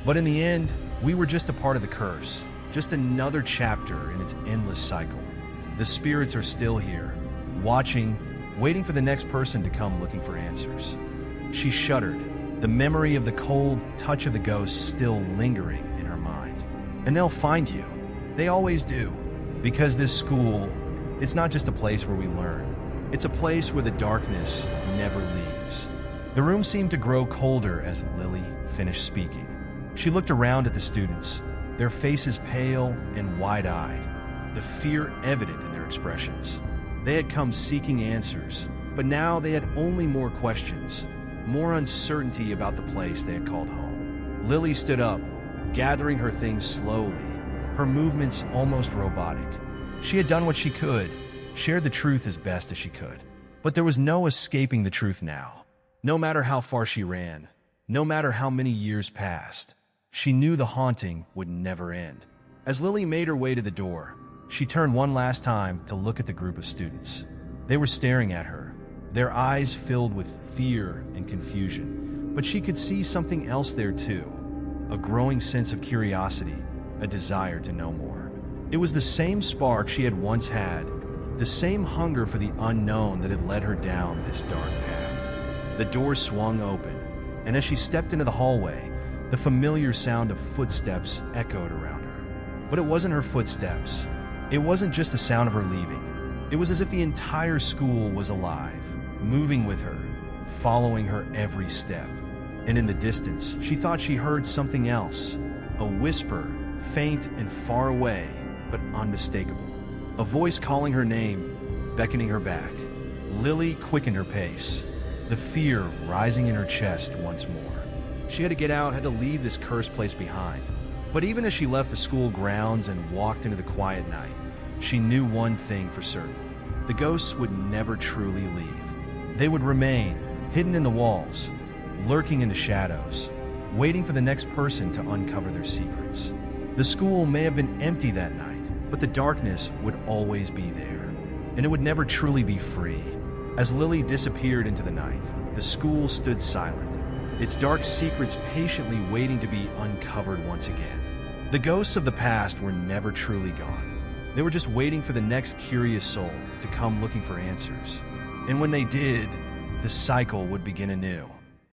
"But in the end, we were just a part of the curse, just another chapter in its endless cycle. The spirits are still here, watching, waiting for the next person to come looking for answers." She shuddered, the memory of the cold touch of the ghost still lingering in her mind. "And they'll find you. They always do. Because this school, it's not just a place where we learn. It's a place where the darkness never leaves." The room seemed to grow colder as Lily finished speaking. She looked around at the students, their faces pale and wide-eyed, the fear evident in their expressions. They had come seeking answers, but now they had only more questions, more uncertainty about the place they had called home. Lily stood up, gathering her things slowly, her movements almost robotic. She had done what she could, shared the truth as best as she could. But there was no escaping the truth now. No matter how far she ran, no matter how many years passed, she knew the haunting would never end. As Lily made her way to the door, she turned one last time to look at the group of students. They were staring at her, their eyes filled with fear and confusion, but she could see something else there too, a growing sense of curiosity, a desire to know more. It was the same spark she had once had, the same hunger for the unknown that had led her down this dark path. The door swung open, and as she stepped into the hallway, the familiar sound of footsteps echoed around her. But it wasn't her footsteps. It wasn't just the sound of her leaving. It was as if the entire school was alive, moving with her, following her every step. And in the distance, she thought she heard something else, a whisper, faint and far away, but unmistakable. A voice calling her name, beckoning her back. Lily quickened her pace, the fear rising in her chest once more. She had to get out, had to leave this cursed place behind. But even as she left the school grounds and walked into the quiet night, she knew one thing for certain. The ghosts would never truly leave. They would remain, hidden in the walls, lurking in the shadows, waiting for the next person to uncover their secrets. The school may have been empty that night, but the darkness would always be there, and it would never truly be free. As Lily disappeared into the night, the school stood silent, its dark secrets patiently waiting to be uncovered once again. The ghosts of the past were never truly gone. They were just waiting for the next curious soul to come looking for answers. And when they did, the cycle would begin anew.